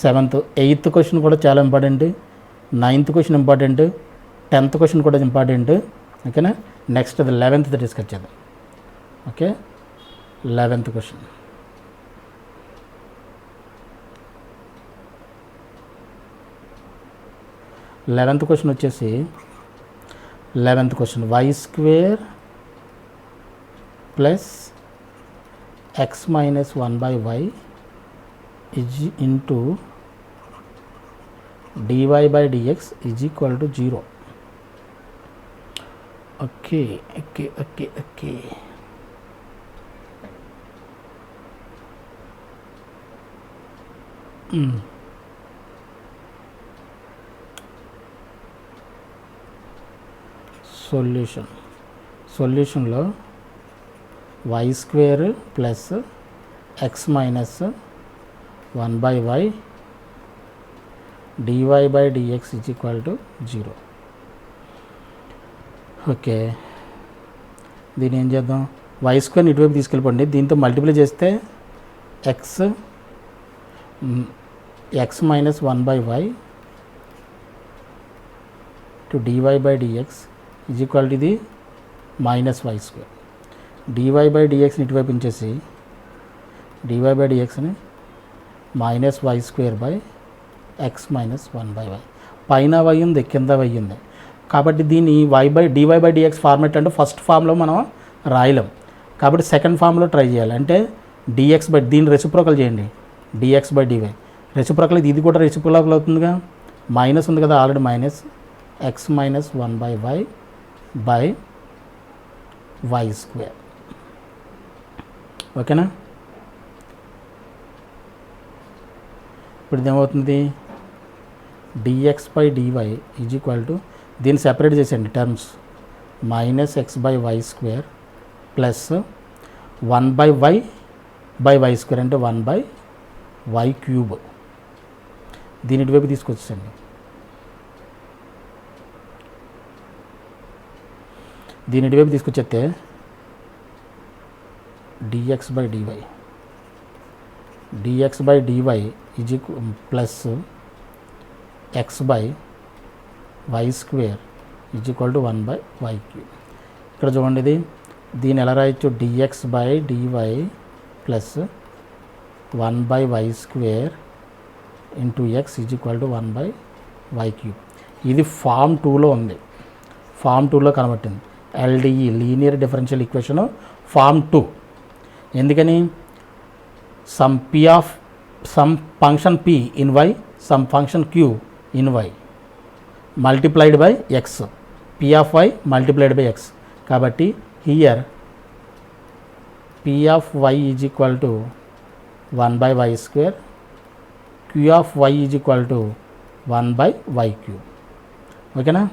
Seventh, eighth question కూడా చాలా important, ninth question important, 10th question కూడా ఇంపార్టెంట్. ఓకేనా, నెక్స్ట్ అది 11th డిస్కస్ చేద్దాం. Okay, 11th question. Eleventh question వచ్చేసి 11th question y square plus x minus 1/y is into dy/dx is equal to 0. Okay okay okay okay సొల్యూషన్లో y square plus x minus 1/y dy/dx is equal to 0. Okay, దీన్ని ఏం చేద్దాం, y స్క్వేర్ని ఇటువైపు తీసుకెళ్ళిపోండి, దీంతో multiply చేస్తే x minus 1/y to dy/dx is equal to ఇది minus y square. dy/dxని ఇటువైపు ఉంచేసి dy/dxని minus y square by x minus 1/y. పైన y ఉంది, కింద y ఉంది, కాబట్టి దీన్ని dy/dx ఫార్మెట్ అంటే ఫస్ట్ ఫామ్లో మనం రాయలేం, కాబట్టి సెకండ్ ఫామ్లో ట్రై చేయాలి. అంటే dx/, దీన్ని రెసిప్రోకల్ చేయండి, dx/dy రెసిప్రోకల్, ఇది కూడా రెసిప్రోకల్ అవుతుందిగా, మైనస్ ఉంది కదా already, minus x minus 1/y by y square. ఓకేనా, ఇప్పుడు ఇదేమవుతుంది, dx/dy ఈజ్ ఈక్వల్ టు, దీన్ని సెపరేట్ చేసేయండి terms, minus x/y square plus 1/y by y square అంటే 1/y క్యూబ్. దీని ఇటువైపు తీసుకొచ్చేసండి, దీని ఇటువైపు తీసుకొచ్చేస్తే dx/dy is plus x/y square is equal to 1/y cube. ఇక్కడ చూడండి, ఇది దీన్ని ఎలా రాయొచ్చు, dx/dy plus 1/y square into x is equal to 1/y cube. ఇది ఫామ్ 2లో ఉంది, ఫామ్ 2లో కనబట్టింది, LDE linear differential equation form 2. ఎందుకని, some function p in y, some function q in y multiplied by x, p of y multiplied by x. కాబట్టి here p of y is equal to 1/y square, q of y is equal to 1/y cube. ఓకేనా,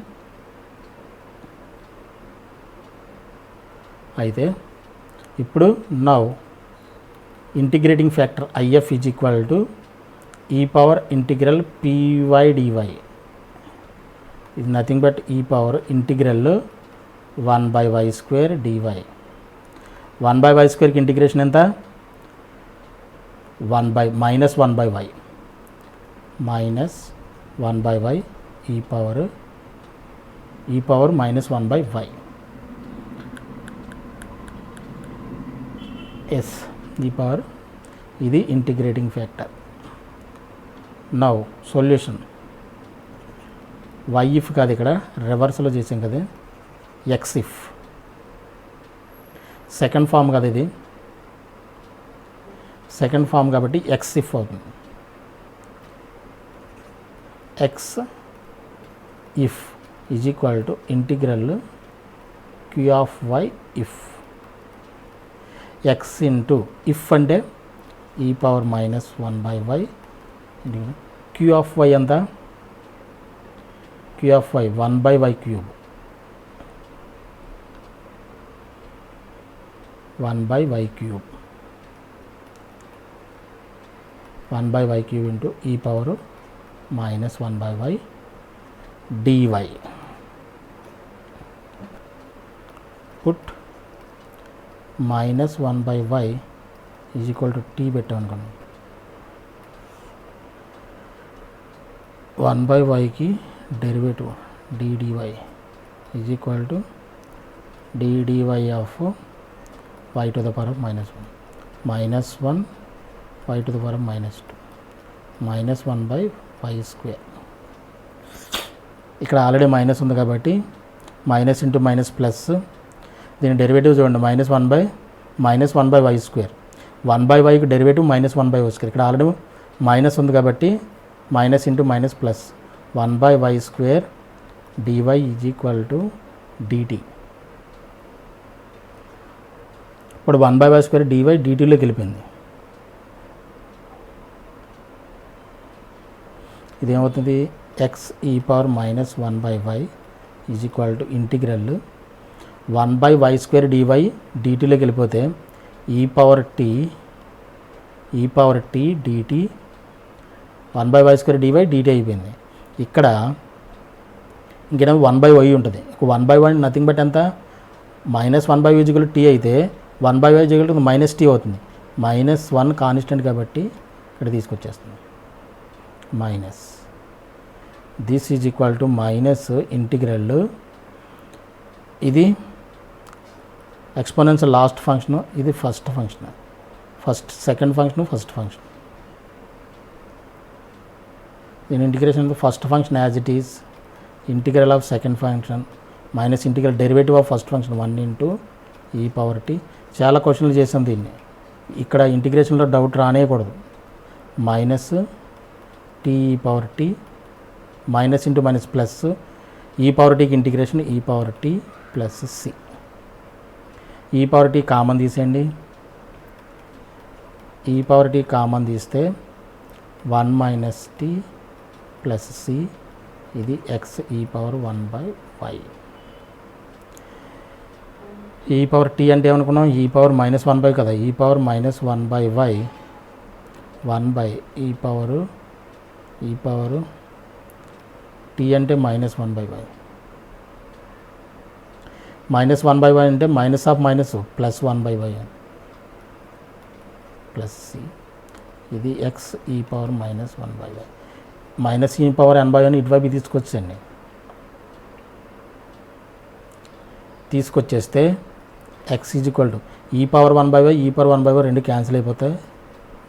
అయితే ఇప్పుడు now integrating factor IF is equal to e power integral py/dy, ఇది nothing but e power integral 1/y square dy. 1/y స్క్వేర్కి integration ఎంత, minus 1/y e power minus 1/y ఎస్ e power, ఇది integrating factor. Now solution, y if కాదు, ఇక్కడ రివర్స్లో చేసాం కదా, x if, సెకండ్ ఫామ్ కదా ఇది, సెకండ్ ఫామ్ కాబట్టి x if అవుతుంది. x if is equal to integral q of y if, x into if అంటే e power minus 1/y, q of y ఎంత, q of y 1/y cube, 1/y cube, 1/y cube into e power minus 1/y dy. Put minus 1/y is equal to t పెట్టాం అనుకోండి, 1/yకి derivative ddy is equal to ddy of y to the power of -1 -1 y to the power of -2 -1/y². ఇక్కడ already minus ఉంది కాబట్టి minus into minus plus, దీని derivative చూడండి -1/y². 1/yకి derivative -1/y². ఇక్కడ ఆల్రెడీ మైనస్ ఉంది కాబట్టి minus into minus plus 1/y² dy is equal to dt. ఇప్పుడు 1/y² dy dtలోకి వెళ్ళిపోయింది. ఇదేమవుతుంది x e power -1/y is equal to integral 1/y² dy dtలోకి వెళ్ళిపోతే e power t dt 1/y² dy dt అయిపోయింది. ఇక్కడ ఇంకేమో 1/y ఉంటుంది. 1/y నథింగ్ బట్ ఎంత -1/y ఈజ్వల్ టీ అయితే 1/y ఈజ్వల్ టు -t అవుతుంది. -1 కాన్స్టెంట్ కాబట్టి ఇక్కడ తీసుకొచ్చేస్తుంది minus. This is equal to minus integral, ఇది ఎక్స్పోనెన్షియల్ లాస్ట్ ఫంక్షన్, ఇది first function, second function, first function. దీని integration first function as it is, integral of second function minus integral derivative of first function 1 into e power t. చాలా క్వశ్చన్లు చేసాం దీన్ని. ఇక్కడ ఇంటిగ్రేషన్లో doubt రానేయకూడదు. Minus t e power t minus into minus plus e power టీకి integration e power t plus C. E power tea common తీసేయండి. ఈ పవర్ టీ కామన్ తీస్తే 1 - t ప్లస్ సి, ఇది x e power 1/y. E power tea అంటే ఏమనుకున్నాం, ఈ power -1/y కదా, ఈ పవర్ -1/y 1/ఈ పవరు టీ అంటే -1/y. -1/y అంటే minus of minus plus 1/y plus c, ఇది x e power -1/y. Minus e power n/n ఇటువైపు తీసుకొచ్చండి. తీసుకొచ్చేస్తే x is equal to e power 1/y e power 1/y రెండు cancel అయిపోతాయి.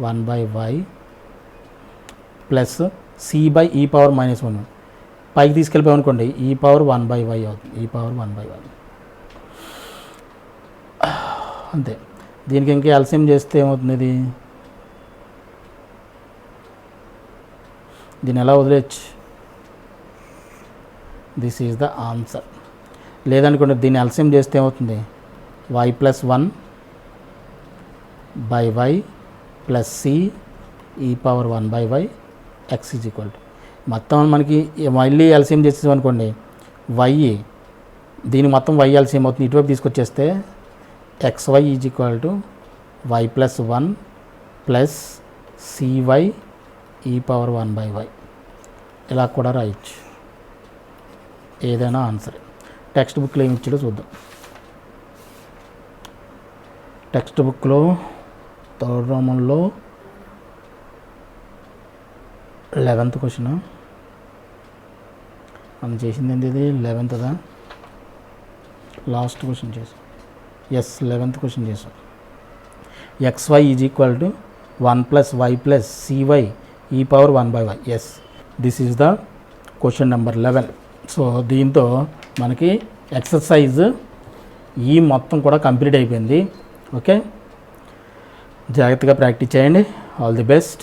1/y plus c by e power -1 పైకి తీసుకెళ్ళిపోయాం అనుకోండి, ఈ power 1/y అవుతుంది. ఈ పవర్ 1/y అంతే. దీనికి ఇంకా ఎల్సిఎం చేస్తే ఏమవుతుంది, దీన్ని ఎలా వదిలేయచ్చు. This is the answer. లేదనుకోండి దీన్ని ఎల్సిఎం చేస్తే ఏమవుతుంది, y + 1/y plus C e power 1/y x is equal to మొత్తం మనకి మళ్ళీ ఎల్సిఎం చేసేసాం అనుకోండి, y దీని మొత్తం y ఎల్సిఎం అవుతుంది. ఇటువైపు తీసుకొచ్చేస్తే xy is equal to y + 1 plus cy ఈ పవర్ 1/y. ఇలా కూడా రాయొచ్చు. ఏదైనా ఆన్సర్. టెక్స్ట్ బుక్లో ఏమి ఇచ్చాడో చూద్దాం. టెక్స్ట్ బుక్లో థర్డ్ రోమన్లో 11th క్వశ్చన్ మనం చేసింది ఏంటి, ఇది 11th లాస్ట్ క్వశ్చన్ చేసాం. 11th క్వశ్చన్ చేసాం. xy is equal to 1 + y plus cy ఈ power 1/y. This is the question number 11. So దీంతో మనకి ఎక్సర్సైజ్ ఈ మొత్తం కూడా కంప్లీట్ అయిపోయింది. ఓకే, జాగ్రత్తగా ప్రాక్టీస్ చేయండి. All the best.